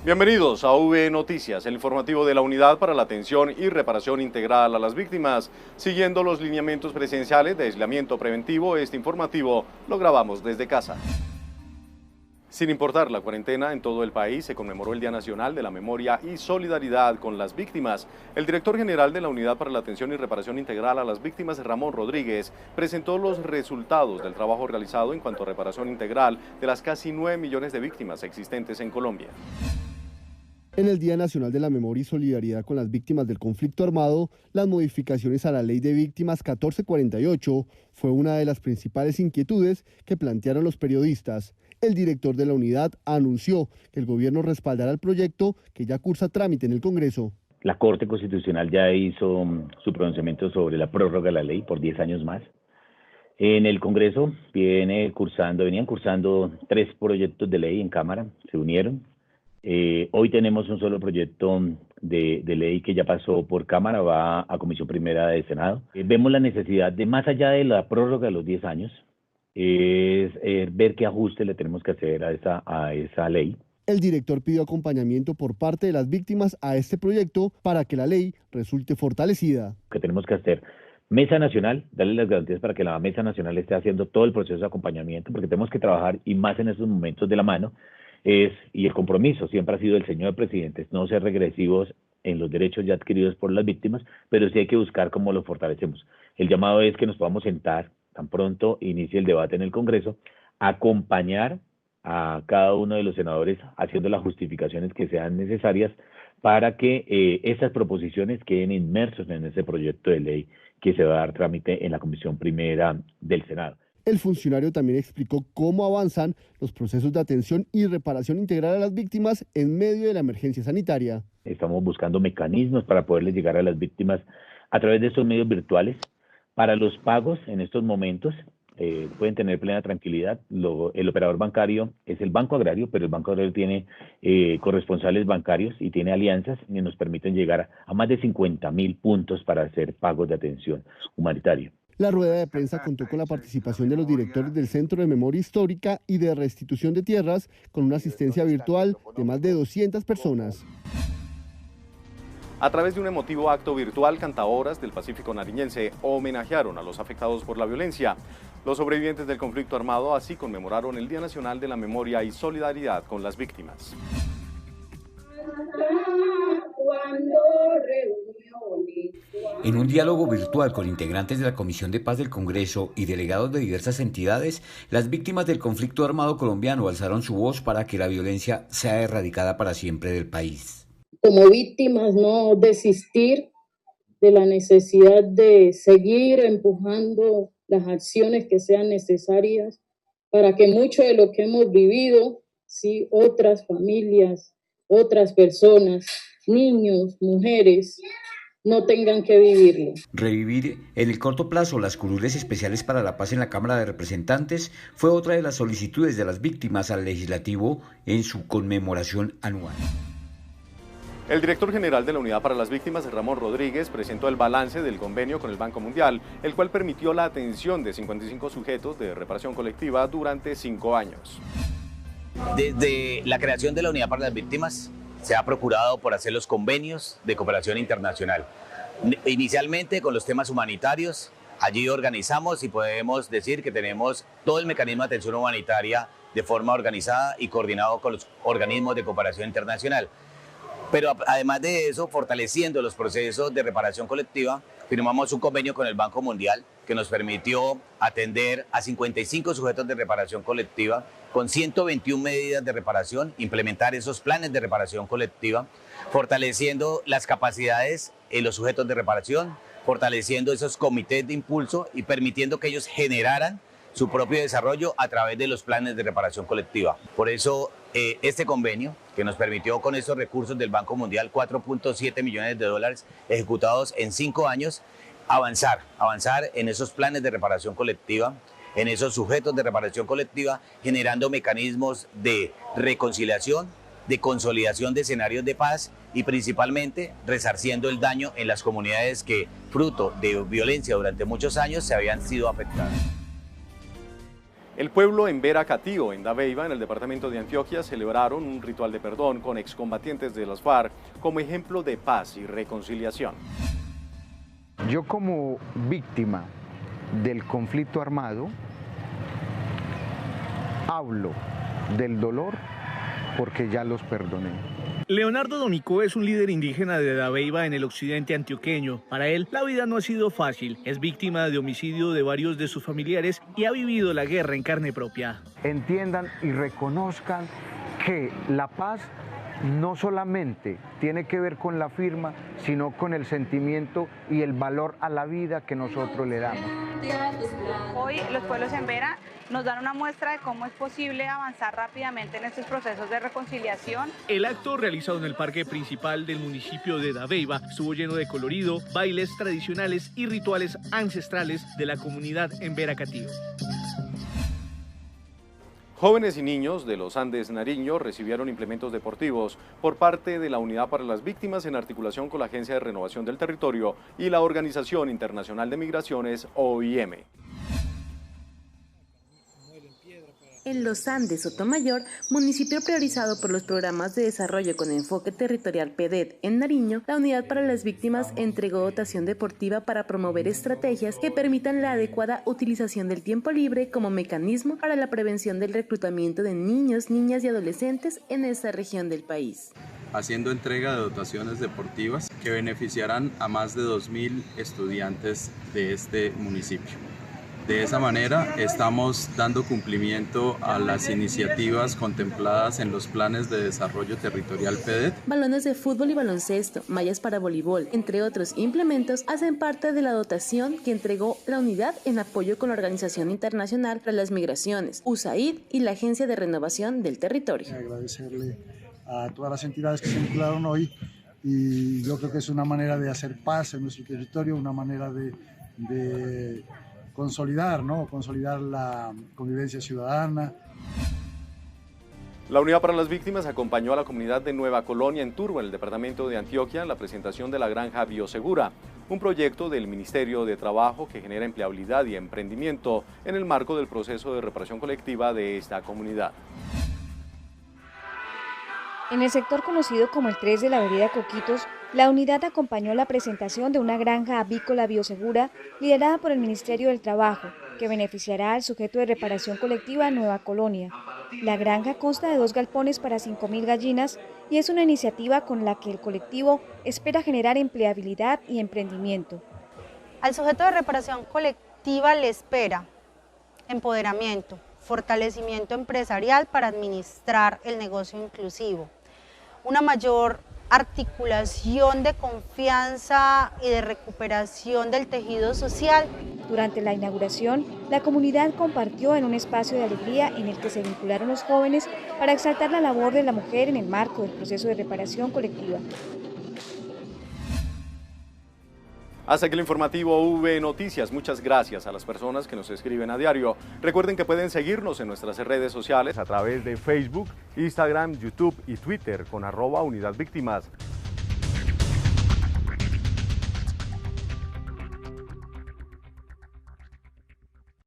Bienvenidos a V Noticias, el informativo de la Unidad para la Atención y Reparación Integral a las Víctimas. Siguiendo los lineamientos presenciales de aislamiento preventivo, este informativo lo grabamos desde casa. Sin importar la cuarentena, en todo el país se conmemoró el Día Nacional de la Memoria y Solidaridad con las Víctimas. El director general de la Unidad para la Atención y Reparación Integral a las Víctimas, Ramón Rodríguez, presentó los resultados del trabajo realizado en cuanto a reparación integral de las casi 9 millones de víctimas existentes en Colombia. En el Día Nacional de la Memoria y Solidaridad con las Víctimas del Conflicto Armado, las modificaciones a la Ley de Víctimas 1448 fue una de las principales inquietudes que plantearon los periodistas. El director de la unidad anunció que el gobierno respaldará el proyecto que ya cursa trámite en el Congreso. La Corte Constitucional ya hizo su pronunciamiento sobre la prórroga de la ley por 10 años más. En el Congreso venían cursando 3 proyectos de ley en Cámara, se unieron. Hoy tenemos un solo proyecto de ley que ya pasó por Cámara, va a Comisión Primera de Senado. Vemos la necesidad de, más allá de la prórroga de los 10 años, es ver qué ajuste le tenemos que hacer a esa ley. El director pidió acompañamiento por parte de las víctimas a este proyecto para que la ley resulte fortalecida. Que tenemos que hacer Mesa Nacional, darle las garantías para que la Mesa Nacional esté haciendo todo el proceso de acompañamiento, porque tenemos que trabajar y más en estos momentos de la mano. Y el compromiso siempre ha sido del señor presidente, no ser regresivos en los derechos ya adquiridos por las víctimas, pero sí hay que buscar cómo los fortalecemos. El llamado es que nos podamos sentar, tan pronto inicie el debate en el Congreso, acompañar a cada uno de los senadores haciendo las justificaciones que sean necesarias para que estas proposiciones queden inmersos en ese proyecto de ley que se va a dar trámite en la Comisión Primera del Senado. El funcionario también explicó cómo avanzan los procesos de atención y reparación integral a las víctimas en medio de la emergencia sanitaria. Estamos buscando mecanismos para poderles llegar a las víctimas a través de estos medios virtuales. Para los pagos en estos momentos pueden tener plena tranquilidad. El operador bancario es el Banco Agrario, pero el Banco Agrario tiene corresponsales bancarios y tiene alianzas que nos permiten llegar a más de 50.000 puntos para hacer pagos de atención humanitaria. La rueda de prensa contó con la participación de los directores del Centro de Memoria Histórica y de Restitución de Tierras, con una asistencia virtual de más de 200 personas. A través de un emotivo acto virtual, cantaoras del Pacífico nariñense homenajearon a los afectados por la violencia. Los sobrevivientes del conflicto armado así conmemoraron el Día Nacional de la Memoria y Solidaridad con las Víctimas. En un diálogo virtual con integrantes de la Comisión de Paz del Congreso y delegados de diversas entidades, las víctimas del conflicto armado colombiano alzaron su voz para que la violencia sea erradicada para siempre del país. Como víctimas, no desistir de la necesidad de seguir empujando las acciones que sean necesarias para que mucho de lo que hemos vivido, sí, otras familias, otras personas, niños, mujeres, no tengan que vivirlo. Revivir en el corto plazo las curules especiales para la paz en la Cámara de Representantes fue otra de las solicitudes de las víctimas al Legislativo en su conmemoración anual. El director general de la Unidad para las Víctimas, Ramón Rodríguez, presentó el balance del convenio con el Banco Mundial, el cual permitió la atención de 55 sujetos de reparación colectiva durante 5 años. Desde la creación de la Unidad para las Víctimas se ha procurado por hacer los convenios de cooperación internacional. Inicialmente con los temas humanitarios, allí organizamos y podemos decir que tenemos todo el mecanismo de atención humanitaria de forma organizada y coordinado con los organismos de cooperación internacional. Pero además de eso, fortaleciendo los procesos de reparación colectiva, firmamos un convenio con el Banco Mundial que nos permitió atender a 55 sujetos de reparación colectiva con 121 medidas de reparación, implementar esos planes de reparación colectiva, fortaleciendo las capacidades en los sujetos de reparación, fortaleciendo esos comités de impulso y permitiendo que ellos generaran su propio desarrollo a través de los planes de reparación colectiva. Por eso este convenio que nos permitió con esos recursos del Banco Mundial, 4.7 millones de dólares ejecutados en 5 años, avanzar en esos planes de reparación colectiva, en esos sujetos de reparación colectiva, generando mecanismos de reconciliación, de consolidación de escenarios de paz y principalmente resarciendo el daño en las comunidades que, fruto de violencia durante muchos años, se habían sido afectadas. El pueblo en Veracatío, en Dabeiba, en el departamento de Antioquia, celebraron un ritual de perdón con excombatientes de las FARC como ejemplo de paz y reconciliación. Yo como víctima del conflicto armado, hablo del dolor porque ya los perdoné. Leonardo Domicó es un líder indígena de Dabeiba en el occidente antioqueño. Para él, la vida no ha sido fácil. Es víctima de homicidio de varios de sus familiares y ha vivido la guerra en carne propia. Entiendan y reconozcan que la paz no solamente tiene que ver con la firma, sino con el sentimiento y el valor a la vida que nosotros le damos. Hoy los pueblos en Vera nos dan una muestra de cómo es posible avanzar rápidamente en estos procesos de reconciliación. El acto realizado en el parque principal del municipio de Dabeiba estuvo lleno de colorido, bailes tradicionales y rituales ancestrales de la comunidad en Veracatío. Jóvenes y niños de los Andes Nariño recibieron implementos deportivos por parte de la Unidad para las Víctimas en articulación con la Agencia de Renovación del Territorio y la Organización Internacional de Migraciones, OIM. En Los Andes, Sotomayor, municipio priorizado por los programas de desarrollo con enfoque territorial PEDET en Nariño, la Unidad para las Víctimas entregó dotación deportiva para promover estrategias que permitan la adecuada utilización del tiempo libre como mecanismo para la prevención del reclutamiento de niños, niñas y adolescentes en esta región del país. Haciendo entrega de dotaciones deportivas que beneficiarán a más de 2.000 estudiantes de este municipio. De esa manera estamos dando cumplimiento a las iniciativas contempladas en los planes de desarrollo territorial PEDET. Balones de fútbol y baloncesto, mallas para voleibol, entre otros implementos, hacen parte de la dotación que entregó la unidad en apoyo con la Organización Internacional para las Migraciones, USAID y la Agencia de Renovación del Territorio. Agradecerle a todas las entidades que se vincularon hoy y yo creo que es una manera de hacer paz en nuestro territorio, una manera de consolidar, ¿no? Consolidar la convivencia ciudadana. La Unidad para las Víctimas acompañó a la comunidad de Nueva Colonia en Turbo, en el departamento de Antioquia, en la presentación de la granja Biosegura, un proyecto del Ministerio de Trabajo que genera empleabilidad y emprendimiento en el marco del proceso de reparación colectiva de esta comunidad. En el sector conocido como el 3 de la vereda Coquitos, la unidad acompañó la presentación de una granja avícola biosegura liderada por el Ministerio del Trabajo, que beneficiará al sujeto de reparación colectiva Nueva Colonia. La granja consta de 2 galpones para 5.000 gallinas y es una iniciativa con la que el colectivo espera generar empleabilidad y emprendimiento. Al sujeto de reparación colectiva le espera empoderamiento, fortalecimiento empresarial para administrar el negocio inclusivo, una mayor articulación de confianza y de recuperación del tejido social. Durante la inauguración, la comunidad compartió en un espacio de alegría en el que se vincularon los jóvenes para exaltar la labor de la mujer en el marco del proceso de reparación colectiva. Hasta aquí el informativo V Noticias. Muchas gracias a las personas que nos escriben a diario. Recuerden que pueden seguirnos en nuestras redes sociales a través de Facebook, Instagram, YouTube y Twitter con @UnidadVíctimas.